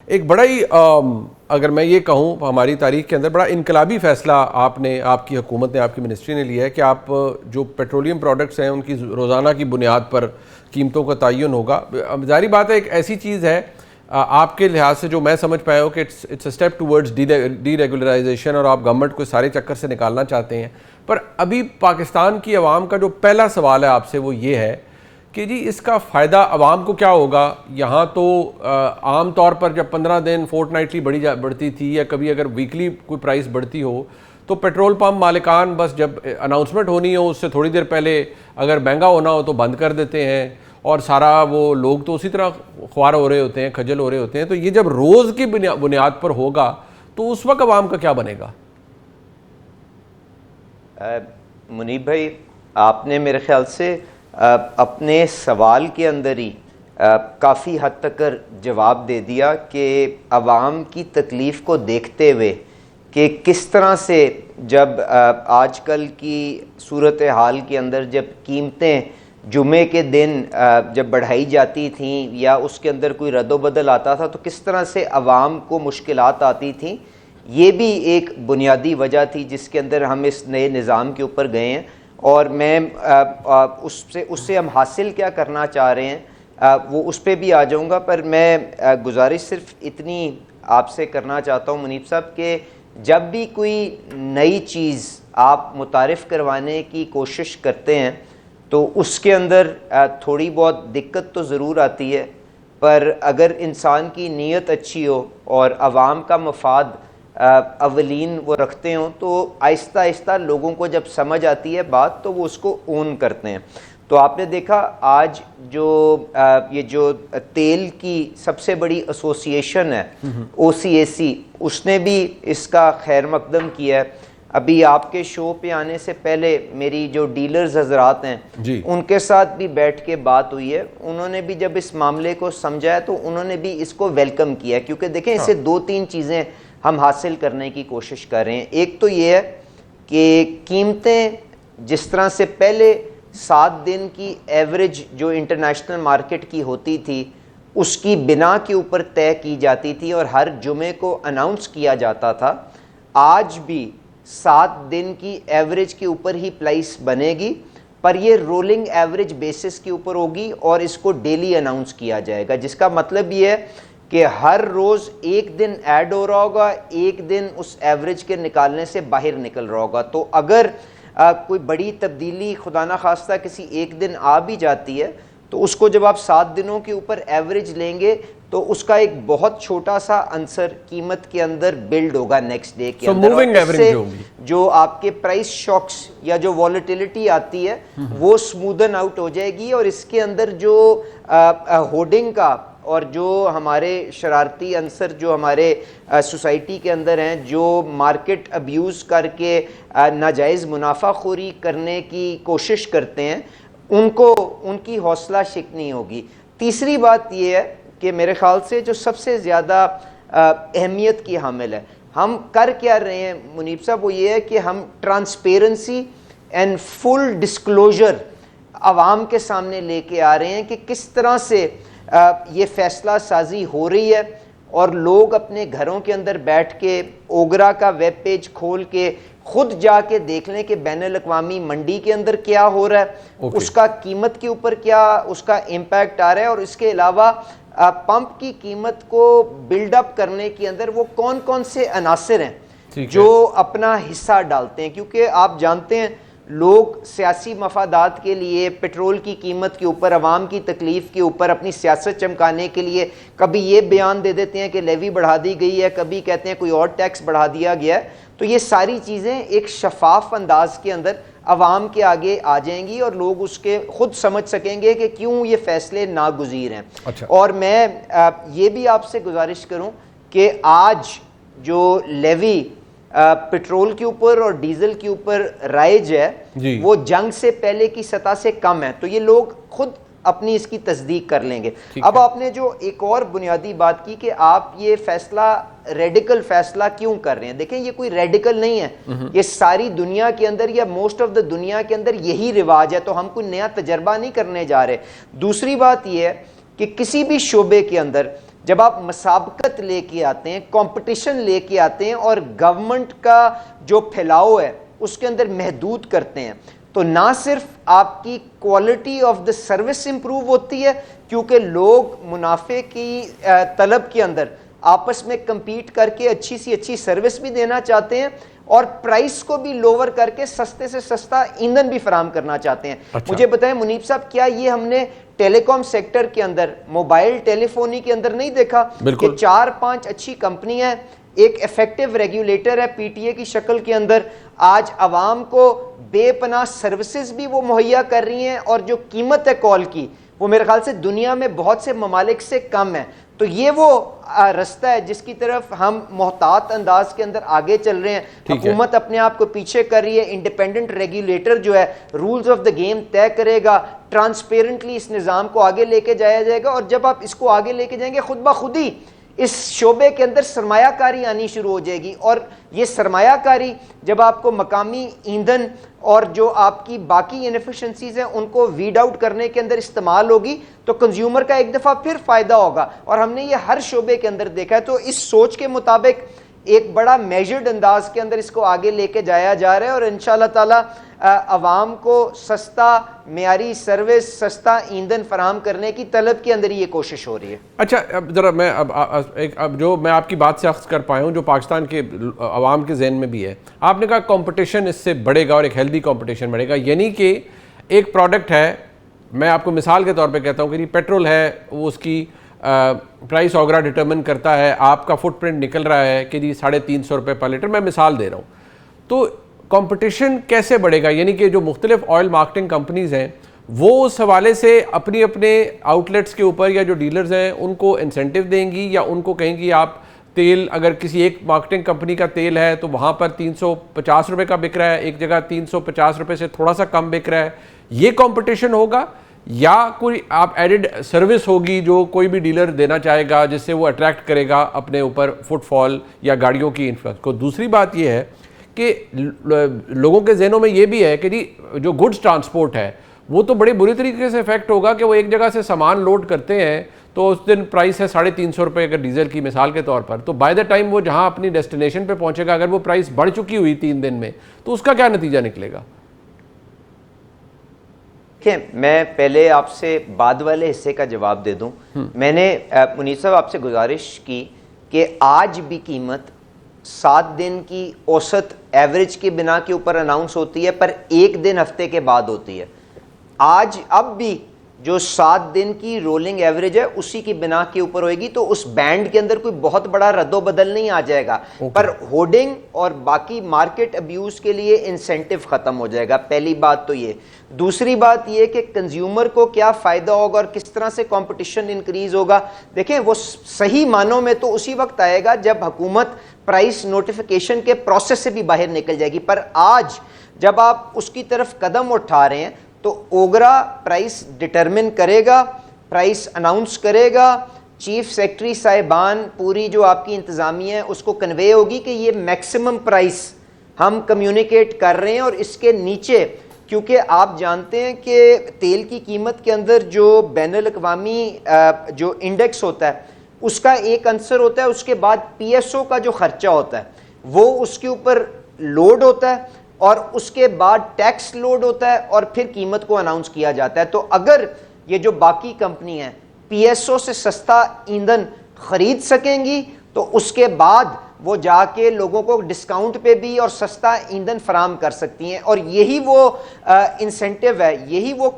ایک بڑا ہی اگر میں یہ کہوں ہماری تاریخ کے اندر بڑا انقلابی فیصلہ آپ کی حکومت نے، آپ کی منسٹری نے لیا ہے کہ آپ جو پیٹرولیم پروڈکٹس ہیں ان کی روزانہ کی بنیاد پر قیمتوں کا تعین ہوگا. ظاہری بات ہے ایک ایسی چیز ہے آپ کے لحاظ سے جو میں سمجھ پایا ہوں کہ it's a step towards deregularization, اور آپ گورنمنٹ کو سارے چکر سے نکالنا چاہتے ہیں. پر ابھی پاکستان کی عوام کا جو پہلا سوال ہے آپ سے وہ یہ ہے کہ جی اس کا فائدہ عوام کو کیا ہوگا؟ یہاں تو عام طور پر جب 15 دن فورٹ نائٹلی بڑھتی تھی یا کبھی اگر ویکلی کوئی پرائس بڑھتی ہو تو پیٹرول پمپ مالکان بس جب اناؤنسمنٹ ہونی ہو اس سے تھوڑی دیر پہلے اگر مہنگا ہونا ہو تو بند کر دیتے ہیں، اور سارا وہ لوگ تو اسی طرح خوار ہو رہے ہوتے ہیں، کھجل ہو رہے ہوتے ہیں. تو یہ جب روز کی بنیاد پر ہوگا تو اس وقت عوام کا کیا بنے گا؟ منیب بھائی، آپ نے میرے خیال سے اپنے سوال کے اندر ہی کافی حد تک جواب دے دیا کہ عوام کی تکلیف کو دیکھتے ہوئے کہ کس طرح سے جب آج کل کی صورتحال کے اندر جب قیمتیں جمعے کے دن جب بڑھائی جاتی تھیں یا اس کے اندر کوئی رد و بدل آتا تھا تو کس طرح سے عوام کو مشکلات آتی تھیں. یہ بھی ایک بنیادی وجہ تھی جس کے اندر ہم اس نئے نظام کے اوپر گئے ہیں. اور میں اس سے ہم حاصل کیا کرنا چاہ رہے ہیں وہ اس پہ بھی آ جاؤں گا. پر میں گزارش صرف اتنی آپ سے کرنا چاہتا ہوں منیب صاحب کہ جب بھی کوئی نئی چیز آپ متعارف کروانے کی کوشش کرتے ہیں تو اس کے اندر تھوڑی بہت دقت تو ضرور آتی ہے، پر اگر انسان کی نیت اچھی ہو اور عوام کا مفاد اولین وہ رکھتے ہوں تو آہستہ آہستہ لوگوں کو جب سمجھ آتی ہے بات تو وہ اس کو اون کرتے ہیں. تو آپ نے دیکھا آج یہ جو تیل کی سب سے بڑی ایسوسیشن ہے OCAC، اس نے بھی اس کا خیر مقدم کیا ہے. ابھی آپ کے شو پہ آنے سے پہلے میری جو ڈیلرز حضرات ہیں ان کے ساتھ بھی بیٹھ کے بات ہوئی ہے. انہوں نے بھی جب اس معاملے کو سمجھا ہے تو انہوں نے بھی اس کو ویلکم کیا ہے، کیونکہ دیکھیں اس سے 2-3 چیزیں ہم حاصل کرنے کی کوشش کر رہے ہیں. ایک تو یہ ہے کہ قیمتیں جس طرح سے پہلے 7 دن کی ایوریج جو انٹرنیشنل مارکیٹ کی ہوتی تھی اس کی بنا کے اوپر طے کی جاتی تھی اور ہر جمعے کو اناؤنس کیا جاتا تھا، آج بھی 7 دن کی ایوریج کے اوپر ہی پرائس بنے گی، پر یہ رولنگ ایوریج بیسس کے اوپر ہوگی اور اس کو ڈیلی اناؤنس کیا جائے گا. جس کا مطلب یہ ہے کہ ہر روز ایک دن ایڈ ہو رہا ہوگا، ایک دن اس ایوریج کے نکالنے سے باہر نکل رہا ہوگا. تو اگر کوئی بڑی تبدیلی خدا نخواستہ کسی ایک دن آ بھی جاتی ہے تو اس کو جب آپ 7 دنوں کے اوپر ایوریج لیں گے تو اس کا ایک بہت چھوٹا سا عنصر قیمت کے اندر بلڈ ہوگا نیکسٹ ڈے کے اندر، اور اس سے جو آپ کے پرائس شاکس یا جو والیٹیلٹی آتی ہے وہ سمودن آؤٹ ہو جائے گی. اور اس کے اندر جو ہوڈنگ کا اور جو ہمارے شرارتی عنصر جو ہمارے سوسائٹی کے اندر ہیں جو مارکیٹ ابیوز کر کے ناجائز منافع خوری کرنے کی کوشش کرتے ہیں ان کی حوصلہ شکنی ہوگی. تیسری بات یہ ہے کہ میرے خیال سے جو سب سے زیادہ اہمیت کی حامل ہے، ہم کر کیا رہے ہیں منیب صاحب، وہ یہ ہے کہ ہم ٹرانسپیرنسی اینڈ فل ڈسکلوجر عوام کے سامنے لے کے آ رہے ہیں کہ کس طرح سے یہ فیصلہ سازی ہو رہی ہے، اور لوگ اپنے گھروں کے اندر بیٹھ کے اوگرا کا ویب پیج کھول کے خود جا کے دیکھ لیں کہ بین الاقوامی منڈی کے اندر کیا ہو رہا ہے، اس کا قیمت کے اوپر کیا اس کا امپیکٹ آ رہا ہے، اور اس کے علاوہ پمپ کی قیمت کو بلڈ اپ کرنے کے اندر وہ کون کون سے عناصر ہیں جو اپنا حصہ ڈالتے ہیں. کیونکہ آپ جانتے ہیں لوگ سیاسی مفادات کے لیے پیٹرول کی قیمت کے اوپر، عوام کی تکلیف کے اوپر اپنی سیاست چمکانے کے لیے کبھی یہ بیان دے دیتے ہیں کہ لیوی بڑھا دی گئی ہے، کبھی کہتے ہیں کوئی اور ٹیکس بڑھا دیا گیا ہے. تو یہ ساری چیزیں ایک شفاف انداز کے اندر عوام کے آگے آ جائیں گی اور لوگ اس کے خود سمجھ سکیں گے کہ کیوں یہ فیصلے ناگزیر ہیں. اور میں یہ بھی آپ سے گزارش کروں کہ آج جو لیوی پیٹرول کے اوپر اور ڈیزل کے اوپر رائج ہے وہ جنگ سے پہلے کی سطح سے کم ہے. تو یہ لوگ خود اپنی اس کی تصدیق کر لیں گے. اب آپ نے جو ایک اور بنیادی بات کی کہ آپ یہ فیصلہ ریڈیکل فیصلہ کیوں کر رہے ہیں، دیکھیں یہ کوئی ریڈیکل نہیں ہے، یہ ساری دنیا کے اندر یا موسٹ آف دا دنیا کے اندر یہی رواج ہے، تو ہم کوئی نیا تجربہ نہیں کرنے جا رہے. دوسری بات یہ ہے کہ کسی بھی شعبے کے اندر جب آپ مسابقت لے کے آتے ہیں، کمپٹیشن لے کے آتے ہیں اور گورنمنٹ کا جو پھیلاؤ ہے اس کے اندر محدود کرتے ہیں، تو نہ صرف آپ کی quality of the service improve ہوتی ہے، کیونکہ لوگ منافع کی طلب کے اندر آپس میں کمپیٹ کر کے اچھی سی اچھی سروس بھی دینا چاہتے ہیں اور پرائس کو بھی لوور کر کے سستے سے سستا ایندھن بھی فراہم کرنا چاہتے ہیں۔ مجھے بتائیں منیب صاحب، کیا یہ ہم نے ٹیلی کام سیکٹر کے اندر، موبائل ٹیلی فونی کے اندر نہیں دیکھا کہ 4-5 اچھی کمپنی ہیں، ایک ایفیکٹو ریگولیٹر ہے پی ٹی اے کی شکل کے اندر، آج عوام کو بے پناہ سروسز بھی وہ مہیا کر رہی ہیں اور جو قیمت ہے کال کی وہ میرے خیال سے دنیا میں بہت سے ممالک سے کم ہے۔ تو یہ وہ رستہ ہے جس کی طرف ہم محتاط انداز کے اندر آگے چل رہے ہیں۔ حکومت اپنے آپ کو پیچھے کر رہی ہے، انڈیپینڈنٹ ریگولیٹر جو ہے رولز آف دا گیم طے کرے گا، ٹرانسپیرنٹلی اس نظام کو آگے لے کے جایا جائے گا، اور جب آپ اس کو آگے لے کے جائیں گے خود بخود ہی اس شعبے کے اندر سرمایہ کاری آنی شروع ہو جائے گی، اور یہ سرمایہ کاری جب آپ کو مقامی ایندھن اور جو آپ کی باقی انیفیشنسیز ہیں ان کو ویڈ آؤٹ کرنے کے اندر استعمال ہوگی تو کنزیومر کا ایک دفعہ پھر فائدہ ہوگا، اور ہم نے یہ ہر شعبے کے اندر دیکھا ہے۔ تو اس سوچ کے مطابق ایک بڑا میجرڈ انداز کے اندر اس کو آگے لے کے جایا جا رہا ہے، اور انشاءاللہ تعالی عوام کو سستا معیاری سروس، سستا ایندھن فراہم کرنے کی طلب کے اندر یہ کوشش ہو رہی ہے۔ اچھا، اب ذرا میں اب جو میں آپ کی بات سے اخذ کر پایا ہوں جو پاکستان کے عوام کے ذہن میں بھی ہے، آپ نے کہا کمپٹیشن اس سے بڑھے گا اور ایک ہیلدی کمپٹیشن بڑھے گا، یعنی کہ ایک پروڈکٹ ہے، میں آپ کو مثال کے طور پہ کہتا ہوں کہ پیٹرول ہے، وہ اس کی پرائس اوگرا ڈٹرمن کرتا ہے، آپ کا فٹ پرنٹ نکل رہا ہے کہ جی 350 روپے پر لیٹر، میں مثال دے رہا ہوں۔ تو کمپٹیشن کیسے بڑھے گا؟ یعنی کہ جو مختلف آئل مارکیٹنگ کمپنیز ہیں وہ اس حوالے سے اپنے آؤٹ لیٹس کے اوپر یا جو ڈیلرز ہیں ان کو انسینٹیو دیں گی، یا ان کو کہیں گی آپ تیل، اگر کسی ایک مارکیٹنگ کمپنی کا تیل ہے تو وہاں پر 350 روپے کا بک رہا ہے، ایک جگہ 350 روپے سے تھوڑا سا کم بک رہا ہے، یہ کمپٹیشن ہوگا؟ یا کوئی آپ ایڈڈ سروس ہوگی جو کوئی بھی ڈیلر دینا چاہے گا جس سے وہ اٹریکٹ کرے گا اپنے اوپر فٹ فال یا گاڑیوں کی انفلوئنس کو؟ دوسری بات یہ ہے کہ لوگوں کے ذہنوں میں یہ بھی ہے کہ جی جو گڈز ٹرانسپورٹ ہے وہ تو بڑے بری طریقے سے افیکٹ ہوگا کہ وہ ایک جگہ سے سامان لوڈ کرتے ہیں تو اس دن پرائس ہے 350 روپے اگر ڈیزل کی مثال کے طور پر، تو بائی دا ٹائم وہ جہاں اپنی ڈیسٹینیشن پہ پہنچے گا اگر وہ پرائس بڑھ چکی ہوئی 3 دن میں تو اس کا کیا نتیجہ نکلے گا؟ میں پہلے آپ سے بعد والے حصے کا جواب دے دوں۔ میں نے منیر صاحب آپ سے گزارش کی کہ آج بھی قیمت 7 دن کی اوسط ایوریج کی بنا کے اوپر اناؤنس ہوتی ہے، پر 1 دن ہفتے کے بعد ہوتی ہے۔ آج اب بھی جو 7 دن کی رولنگ ایوریج ہے اسی کی بنا کے اوپر ہوئے گی، تو اس بینڈ کے اندر کوئی بہت بڑا رد و بدل نہیں آ جائے گا، پر ہوڈنگ اور باقی مارکیٹ ابیوز کے لیے انسینٹیو ختم ہو جائے گا۔ پہلی بات تو یہ۔ دوسری بات یہ کہ کنزیومر کو کیا فائدہ ہوگا اور کس طرح سے کمپٹیشن انکریز ہوگا؟ دیکھیں وہ صحیح معنوں میں تو اسی وقت آئے گا جب حکومت پرائس نوٹیفیکیشن کے پروسیس سے بھی باہر نکل جائے گی، پر آج جب آپ اس کی طرف قدم اٹھا رہے ہیں تو اوگرا پرائس ڈٹرمن کرے گا، پرائس اناؤنس کرے گا، چیف سیکرٹری صاحبان پوری جو آپ کی انتظامیہ ہے اس کو کنوے ہوگی کہ یہ میکسیمم پرائس ہم کمیونیکیٹ کر رہے ہیں، اور اس کے نیچے کیونکہ آپ جانتے ہیں کہ تیل کی قیمت کے اندر جو بین الاقوامی جو انڈیکس ہوتا ہے اس کا ایک عنصر ہوتا ہے، اس کے بعد پی ایس او کا جو خرچہ ہوتا ہے وہ اس کے اوپر لوڈ ہوتا ہے، اور اس کے بعد ٹیکس لوڈ ہوتا ہے، اور پھر قیمت کو اناؤنس کیا جاتا ہے۔ تو اگر یہ جو باقی کمپنی ہیں پی ایس او سے سستا ایندھن خرید سکیں گی تو اس کے بعد وہ جا کے لوگوں کو ڈسکاؤنٹ پہ بھی اور سستا ایندھن فراہم کر سکتی ہیں، اور یہی وہ انسینٹیو ہے، یہی وہ